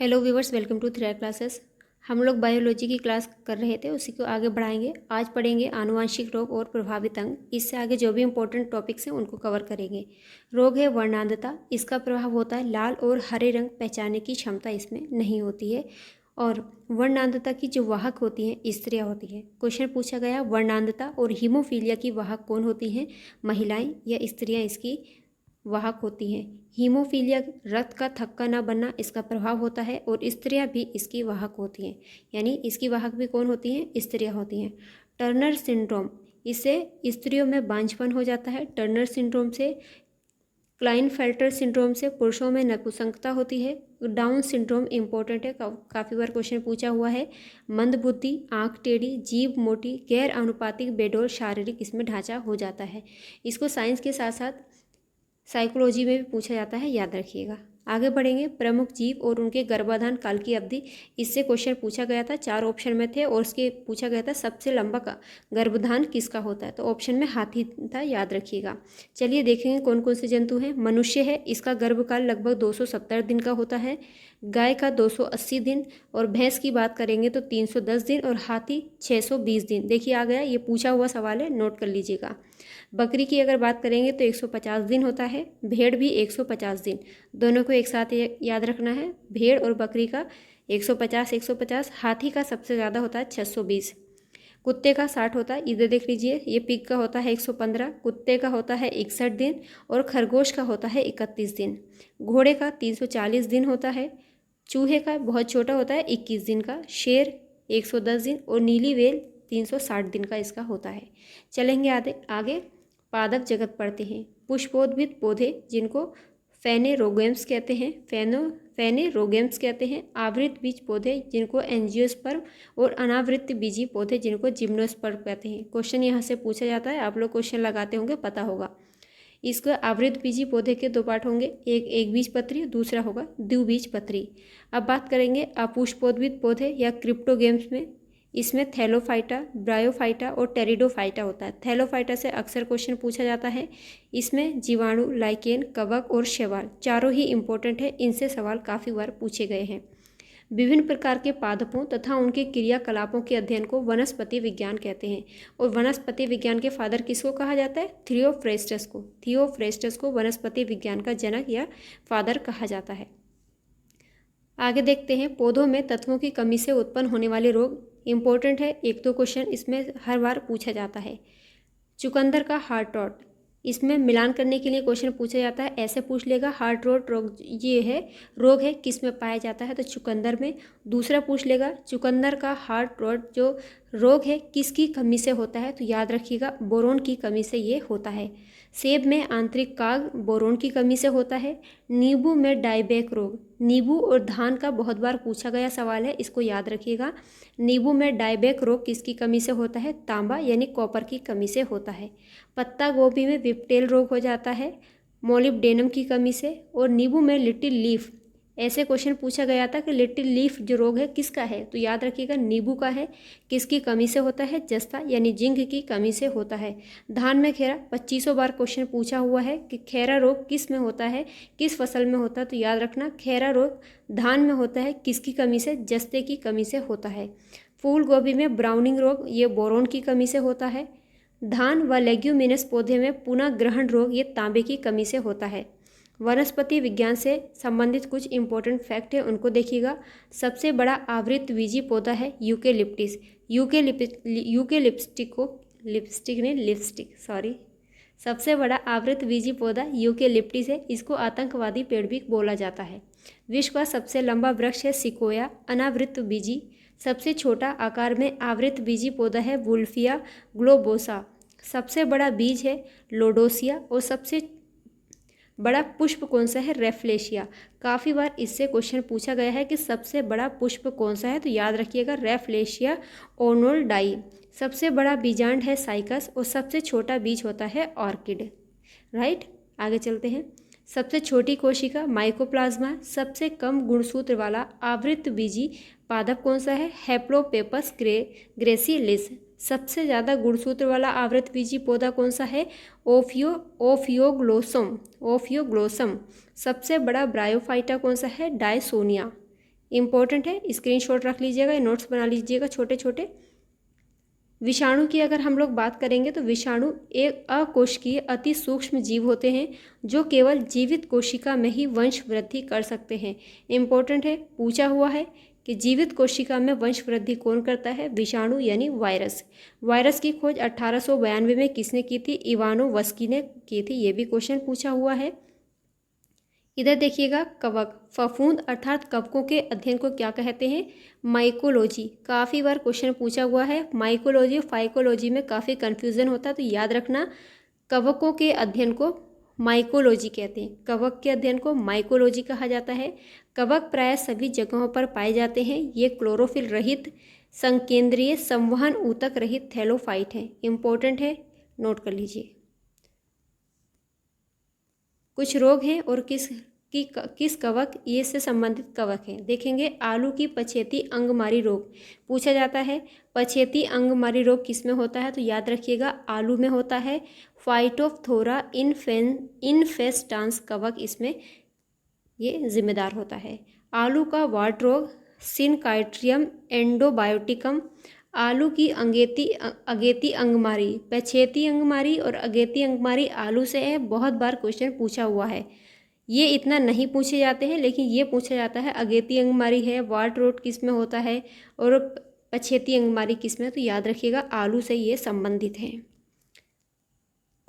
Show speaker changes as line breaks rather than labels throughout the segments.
Hello viewers, welcome to Thread Classes. हम लोग biology की क्लास कर रहे थे, उसी को आगे बढ़ाएंगे। आज पढ़ेंगे आनुवंशिक रोग और प्रभावित अंग। इससे आगे जो भी इंपॉर्टेंट टॉपिक्स हैं उनको कवर करेंगे। रोग है वर्णांधता। इसका प्रभाव होता है लाल और हरे रंग पहचानने की क्षमता इसमें नहीं होती है। और वर्णांधता की जो वाहक होती हैं स्त्रियाँ होती हैं। क्वेश्चन पूछा गया वर्णांधता और हीमोफीलिया की वाहक कौन होती हैं? महिलाएं या स्त्रियाँ इसकी वाहक होती हैं। हीमोफीलिया रक्त का थक्का न बनना इसका प्रभाव होता है और स्त्रियां भी इसकी वाहक होती हैं। यानी इसकी वाहक भी कौन होती हैं? स्त्रियां होती हैं। टर्नर सिंड्रोम, इससे स्त्रियों में बांझपन हो जाता है। टर्नर सिंड्रोम से क्लाइनफेल्टर सिंड्रोम से पुरुषों में नपुंसकता होती है। डाउन सिंड्रोम इंपॉर्टेंट है, काफ़ी बार क्वेश्चन पूछा हुआ है। मंदबुद्धि, आंख टेढ़ी, जीभ मोटी, गैर अनुपातिक बेडौल शारीरिक इसमें ढांचा हो जाता है। इसको साइंस के साथ साथ साइकोलॉजी में भी पूछा जाता है, याद रखिएगा। आगे बढ़ेंगे। प्रमुख जीव और उनके गर्भाधान काल की अवधि, इससे क्वेश्चन पूछा गया था। 4 ऑप्शन में थे और उसके पूछा गया था सबसे लंबा का गर्भधान किसका होता है, तो ऑप्शन में हाथी था, याद रखिएगा। चलिए देखेंगे कौन कौन से जंतु हैं। मनुष्य है, इसका गर्भकाल लगभग 270 दिन का होता है। गाय का 280 दिन और भैंस की बात करेंगे तो 310 दिन और हाथी 620 दिन। देखिए आ गया, ये पूछा हुआ सवाल है, नोट कर लीजिएगा। बकरी की अगर बात करेंगे तो 150 दिन होता है। भेड़ भी 150 दिन। दोनों को एक साथ याद रखना है, भेड़ और बकरी का 150 150। हाथी का सबसे ज़्यादा होता है 620। कुत्ते का 60 होता है। इधर देख लीजिए, ये पिग का होता है 115, कुत्ते का होता है 61 दिन और खरगोश का होता है 31 दिन। घोड़े का 340 दिन होता है। चूहे का बहुत छोटा होता है 21 दिन का। शेर 110 दिन और नीली व्हेल 360 दिन का इसका होता है। चलेंगे आगे पादप जगत पढ़ते हैं। पुष्पोद्भिद पौधे जिनको फेनेरोगेम्स कहते हैं, फेनेरोगेम्स कहते हैं। आवृत बीज पौधे जिनको एंजियोस्पर्म और अनावृत बीजी पौधे जिनको जिम्नोस्पर्म कहते हैं। क्वेश्चन यहाँ से पूछा जाता है, आप लोग क्वेश्चन लगाते होंगे, पता होगा। इसका आवृत बीजी पौधे के 2 पार्ट होंगे, एक बीजपत्री, दूसरा होगा द्विबीजपत्री। अब बात करेंगे अपुष्पोद्भिद पौधे या क्रिप्टोगेम्स में। इसमें थैलोफाइटा, ब्रायोफाइटा और टेरिडोफाइटा होता है। थैलोफाइटा से अक्सर क्वेश्चन पूछा जाता है। इसमें जीवाणु, लाइकेन, कवक और शैवाल चारों ही इंपॉर्टेंट है। इनसे सवाल काफ़ी बार पूछे गए हैं। विभिन्न प्रकार के पादपों तथा उनके क्रियाकलापों के अध्ययन को वनस्पति विज्ञान कहते हैं। और वनस्पति विज्ञान के फादर किसको कहा जाता है? थियोफ्रेस्टस को। थियोफ्रेस्टस को वनस्पति विज्ञान का जनक या फादर कहा जाता है। आगे देखते हैं पौधों में तत्वों की कमी से उत्पन्न होने वाले रोग। इंपॉर्टेंट है, 1-2 क्वेश्चन इसमें हर बार पूछा जाता है। चुकंदर का हार्ट रॉट, इसमें मिलान करने के लिए क्वेश्चन पूछा जाता है। ऐसे पूछ लेगा हार्ट रॉट रोग ये है, रोग है किस में पाया जाता है, तो चुकंदर में। दूसरा पूछ लेगा चुकंदर का हार्ट रॉट जो रोग है किसकी कमी से होता है, तो याद रखिएगा बोरोन की कमी से ये होता है। सेब में आंतरिक काग बोरोन की कमी से होता है। नींबू में डायबैक रोग, नींबू और धान का बहुत बार पूछा गया सवाल है, इसको याद रखिएगा। नींबू में डायबैक रोग किसकी कमी से होता है? तांबा यानी कॉपर की कमी से होता है। पत्ता गोभी में विप्टेल रोग हो जाता है मोलिब्डेनम की कमी से। और नींबू में लिटिल लीफ, ऐसे क्वेश्चन पूछा गया था कि लिटिल लीफ जो रोग है किसका है, तो याद रखिएगा नींबू का है। किसकी कमी से होता है? जस्ता यानी जिंक की कमी से होता है। धान में खेरा, 2500 बार क्वेश्चन पूछा हुआ है कि खेरा रोग किस में होता है, किस फसल में होता है, तो याद रखना खेरा रोग धान में होता है। किसकी कमी से? जस्ते की कमी से होता है। फूल गोभी में ब्राउनिंग रोग, ये बोरोन की कमी से होता है। धान व लेग्यूमिनस पौधे में पुनः ग्रहण रोग, ये तांबे की कमी से होता है। वनस्पति विज्ञान से संबंधित कुछ इंपॉर्टेंट फैक्ट है, उनको देखिएगा। सबसे बड़ा आवृत बीजी पौधा है यूकेलिप्टिस। सबसे बड़ा आवृत बीजी पौधा यूकेलिप्टिस है। इसको आतंकवादी पेड़ भी बोला जाता है। विश्व का सबसे लंबा वृक्ष है सिकोया, अनावृत बीजी। सबसे छोटा आकार में आवृत बीजी पौधा है वुल्फिया ग्लोबोसा। सबसे बड़ा बीज है लोडोसिया और सबसे बड़ा पुष्प कौन सा है? रेफ्लेशिया। काफ़ी बार इससे क्वेश्चन पूछा गया है कि सबसे बड़ा पुष्प कौन सा है, तो याद रखिएगा रेफ्लेशिया ओनोल्डाई। सबसे बड़ा बीजांड है साइकस और सबसे छोटा बीज होता है ऑर्किड। राइट, आगे चलते हैं। सबसे छोटी कोशिका माइकोप्लाज्मा। सबसे कम गुणसूत्र वाला आवृत बीजी पादप कौन सा है? हैप्लोपेपस ग्रेसिलिस। सबसे ज़्यादा गुणसूत्र वाला आवृत बीजी पौधा कौन सा है? ओफियोग्लोसम। सबसे बड़ा ब्रायोफाइटा कौन सा है? डायसोनिया। इम्पोर्टेंट है, स्क्रीनशॉट रख लीजिएगा, नोट्स बना लीजिएगा छोटे छोटे। विषाणु की अगर हम लोग बात करेंगे तो विषाणु एक अकोशिकीय अति सूक्ष्म जीव होते हैं जो केवल जीवित कोशिका में ही वंश वृद्धि कर सकते हैं। इम्पोर्टेंट है, पूछा हुआ है कि जीवित कोशिका में वंश वृद्धि कौन करता है? विषाणु यानी वायरस। वायरस की खोज 1892 में किसने की थी? इवानोवस्की ने की थी। ये भी क्वेश्चन पूछा हुआ है। इधर देखिएगा, कवक, फफूंद अर्थात कवकों के अध्ययन को क्या कहते हैं? माइकोलॉजी। काफ़ी बार क्वेश्चन पूछा हुआ है। माइकोलॉजी और फाइकोलॉजी में काफ़ी कन्फ्यूज़न होता है, तो याद रखना कवकों के अध्ययन को माइकोलॉजी कहते हैं। कवक के अध्ययन को माइकोलॉजी कहा जाता है। कवक प्रायः सभी जगहों पर पाए जाते हैं। ये क्लोरोफिल रहित, संकेंद्रीय, संवहन ऊतक रहित थैलोफाइट हैं। इम्पोर्टेंट है, नोट कर लीजिए। कुछ रोग हैं और किस कवक ये से संबंधित कवक हैं देखेंगे। आलू की पछेती अंगमारी रोग पूछा जाता है। पछेती अंगमारी रोग किस में होता है? तो याद रखिएगा, आलू में होता है। फाइटोप्थोरा इन्फेस्टांस कवक इसमें ये जिम्मेदार होता है। आलू का वाट रोग सिनकाइट्रियम एंडोबायोटिकम। आलू की अगेती अंगमारी, पछेती अंगमारी और अगेती अंगमारी आलू से है। बहुत बार क्वेश्चन पूछा हुआ है। ये इतना नहीं पूछे जाते हैं, लेकिन ये पूछा जाता है अगेती अंगमारी है, वाट रोग किस में होता है और पछेती अंगमारी किस में, तो याद रखिएगा आलू से ये संबंधित हैं।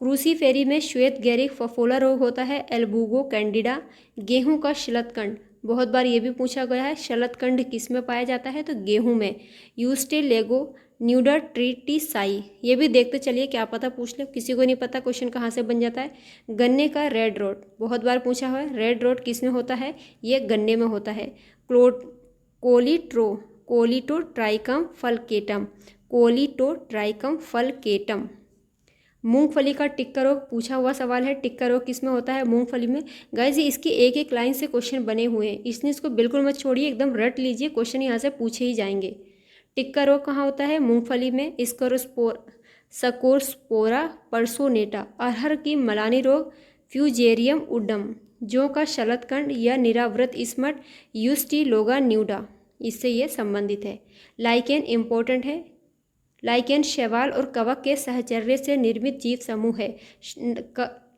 क्रूसीफेरी में श्वेत गैरिक फफोला रोग होता है, एल्बुगो कैंडिडा। गेहूं का शलतकंड, बहुत बार ये भी पूछा गया है, शलतकंड किस में पाया जाता है? तो गेहूं में। यूस्टेलेगो न्यूडर ट्रीटिसाई, ये भी देखते चलिए, क्या पता पूछ ले, किसी को नहीं पता क्वेश्चन कहाँ से बन जाता है। गन्ने का रेड रोड, बहुत बार पूछा हुआ है, रेड रोड किस में होता है? ये गन्ने में होता है। Colletotrichum falcatum, Colletotrichum falcatum. मूंगफली का टिक्का रोग पूछा हुआ सवाल है। टिक्का रोग किस में होता है? मूंगफली में। गाइस इसकी एक एक लाइन से क्वेश्चन बने हुए हैं, इसलिए इसको बिल्कुल मत छोड़िए, एकदम रट लीजिए, क्वेश्चन यहाँ से पूछे ही जाएंगे। टिक्का रोग कहाँ होता है? मूंगफली में। स्कोरस्पोरा पर्सोनेटा। अरहर की मलानी रोग फ्यूजेरियम उडम। जौ का शलतकंड या निरावृत स्मट यूस्टिलोगा न्यूडा, इससे ये संबंधित है। लाइकेन इम्पोर्टेंट है। लाइकेन शैवाल और कवक के सहचर्य से निर्मित जीव समूह है।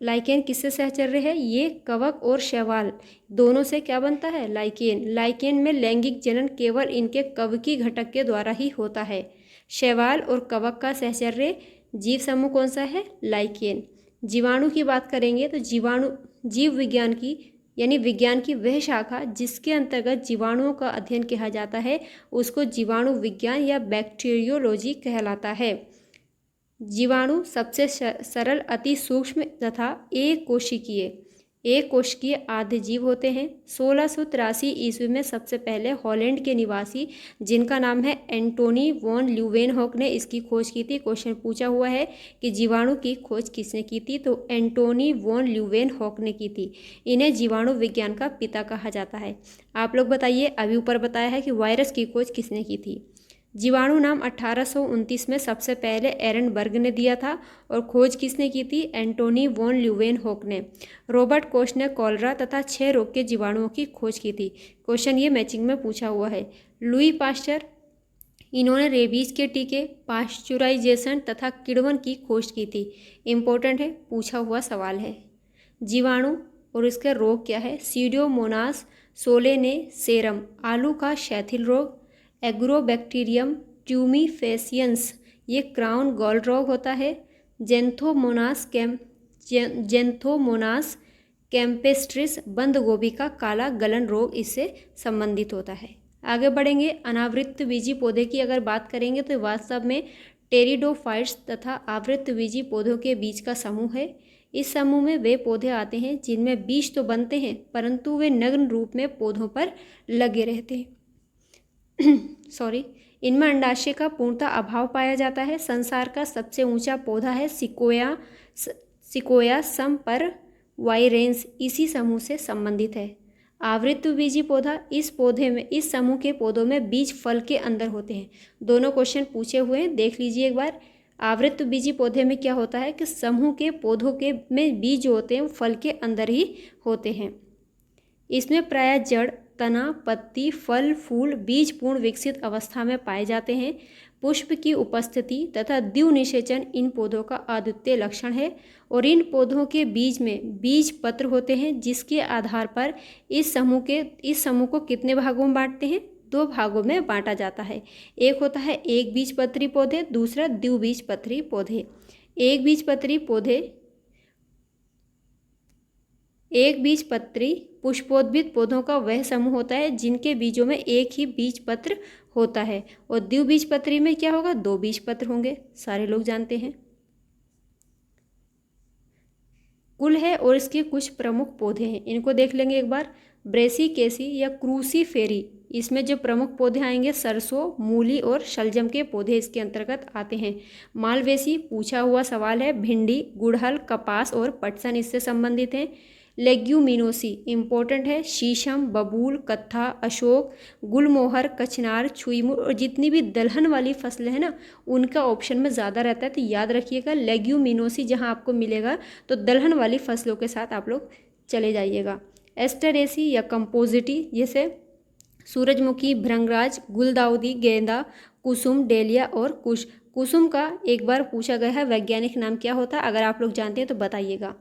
लाइकेन किससे सहचर्य है? ये कवक और शैवाल दोनों से क्या बनता है? लाइकेन। लाइकेन में लैंगिक जनन केवल इनके कवकी घटक के द्वारा ही होता है। शैवाल और कवक का सहचर्य जीव समूह कौन सा है? लाइकेन। जीवाणु की बात करेंगे तो जीवाणु जीव विज्ञान की यानी विज्ञान की वह शाखा जिसके अंतर्गत जीवाणुओं का अध्ययन किया जाता है उसको जीवाणु विज्ञान या बैक्टीरियोलॉजी कहलाता है। जीवाणु सबसे सरल, अति सूक्ष्म तथा एक कोशिकीय आद्य जीव होते हैं। 1683 ईस्वी में सबसे पहले हॉलैंड के निवासी जिनका नाम है एंटोनी वॉन ल्यूवेनहॉक ने इसकी खोज की थी। क्वेश्चन पूछा हुआ है कि जीवाणु की खोज किसने की थी? तो एंटोनी वॉन ल्यूवेनहॉक ने की थी। इन्हें जीवाणु विज्ञान का पिता कहा जाता है। आप लोग बताइए, अभी ऊपर बताया है कि वायरस की खोज किसने की थी। जीवाणु नाम 1829 में सबसे पहले एरनबर्ग ने दिया था और खोज किसने की थी? एंटोनी वॉन ल्यूवेनहॉक ने। रॉबर्ट कोच ने कॉलरा तथा 6 रोग के जीवाणुओं की खोज की थी। क्वेश्चन ये मैचिंग में पूछा हुआ है। लुई पाश्चर, इन्होंने रेबीज के टीके, पाश्चुराइजेशन तथा किण्वन की खोज की थी। इम्पोर्टेंट है, पूछा हुआ सवाल है। जीवाणु और इसका रोग क्या है? सीडोमोनास सोलेनेसेरम। आलू का शैथिल रोग एग्रोबैक्टीरियम ट्यूमीफेसियंस, ये क्राउन गॉल रोग होता है। जेंथोमोनास कैम्पेस्ट्रिस, बंद गोभी का काला गलन रोग इससे संबंधित होता है। आगे बढ़ेंगे। अनावृतबीजी पौधे की अगर बात करेंगे तो वास्तव में टेरिडोफाइट्स तथा आवृतबीजी पौधों के बीच का समूह है। इस समूह में वे पौधे आते हैं जिनमें बीज तो बनते हैं परंतु वे नग्न रूप में पौधों पर लगे रहते हैं। इनमें अंडाशय का पूर्णतः अभाव पाया जाता है। संसार का सबसे ऊंचा पौधा है सिकोया समपर वाइरेंस, इसी समूह से संबंधित है। आवृतबीजी पौधा, इस समूह के पौधों में बीज फल के अंदर होते हैं। दोनों क्वेश्चन पूछे हुए हैं, देख लीजिए एक बार। आवृतबीजी पौधे में क्या होता है कि समूह के पौधों के में बीज जो होते हैं फल के अंदर ही होते हैं। इसमें प्रायः जड़ तना, पत्ती, फल, फूल बीज पूर्ण विकसित अवस्था में पाए जाते हैं। पुष्प की उपस्थिति तथा द्विनिषेचन इन पौधों का अद्वितीय लक्षण है और इन पौधों के बीज में बीज पत्र होते हैं, जिसके आधार पर इस समूह को कितने भागों में बांटते हैं? 2 भागों में बांटा जाता है। एक होता है एक बीजपत्री पौधे, दूसरा द्विबीजपत्री पौधे। एक बीजपत्री पुष्पोद्भिद पौधों का वह समूह होता है जिनके बीजों में एक ही बीज पत्र होता है और द्विबीजपत्री में क्या होगा? 2 बीज पत्र होंगे, सारे लोग जानते हैं। कुल है और इसके कुछ प्रमुख पौधे हैं, इनको देख लेंगे एक बार। ब्रेसिकेसी या क्रूसीफेरी, इसमें जो प्रमुख पौधे आएंगे सरसों, मूली और शलजम के पौधे इसके अंतर्गत आते हैं। मालवेसी पूछा हुआ सवाल है, भिंडी, गुड़हल, कपास और पटसन इससे संबंधित हैं। लेग्यूमिनोसी इंपॉर्टेंट है, शीशम, बबूल, कत्था, अशोक, गुलमोहर, कचनार, छुईमुर और जितनी भी दलहन वाली फसलें हैं ना, उनका ऑप्शन में ज़्यादा रहता है, तो याद रखिएगा लेग्यूमिनोसी जहाँ आपको मिलेगा तो दलहन वाली फसलों के साथ आप लोग चले जाइएगा। एस्टेरेसी या कंपोजिटी, जैसे सूरजमुखी, भृंगराज, गुलदाउदी, गेंदा, कुसुम, डेलिया और कुश। कुसुम का एक बार पूछा गया है वैज्ञानिक नाम क्या होता है, अगर आप लोग जानते हैं तो बताइएगा।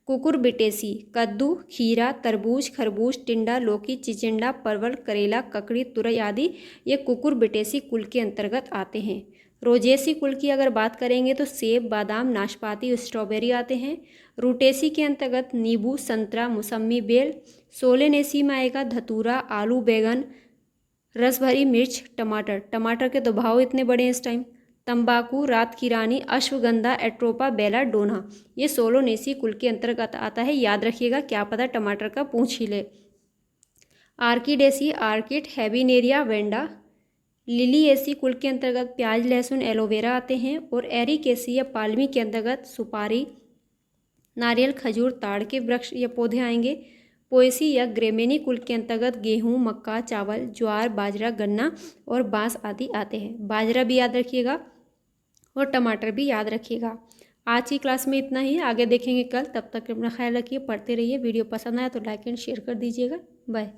कुकुरबिटेसी, कद्दू, खीरा, तरबूज, खरबूज, टिंडा, लौकी, चिचिंडा, परवल, करेला, ककड़ी, तुरई आदि ये कुकुरबिटेसी कुल के अंतर्गत आते हैं। रोजेसी कुल की अगर बात करेंगे तो सेब, बादाम, नाशपाती, स्ट्रॉबेरी आते हैं। रूटेसी के अंतर्गत नींबू, संतरा, मौसमी, बेल। सोलेनेसी में आएगा धतूरा, आलू, बैगन, रस भरी मिर्च, टमाटर। टमाटर के तो भाव इतने बड़े हैं इस टाइम। तंबाकू, रात की रानी, अश्वगंधा, एट्रोपा, बेला, डोना, ये सोलोनेसी कुल के अंतर्गत आता है। याद रखिएगा, क्या पता टमाटर का पूछ ही ले। आर्किडेसी, आर्किड, हैबिनेरिया, वेंडा। लिलिएसी कुल के अंतर्गत प्याज, लहसुन, एलोवेरा आते हैं और एरिकेसी या पालमी के अंतर्गत सुपारी, नारियल, खजूर, ताड़ के वृक्ष या पौधे आएंगे। पोएसी या ग्रेमेनी कुल के अंतर्गत गेहूं, मक्का, चावल, ज्वार, बाजरा, गन्ना और बांस आदि आते हैं। बाजरा भी याद रखिएगा और टमाटर भी याद रखिएगा। आज की क्लास में इतना ही, आगे देखेंगे कल। तब तक अपना ख्याल रखिए, पढ़ते रहिए। वीडियो पसंद आया तो लाइक एंड शेयर कर दीजिएगा। बाय।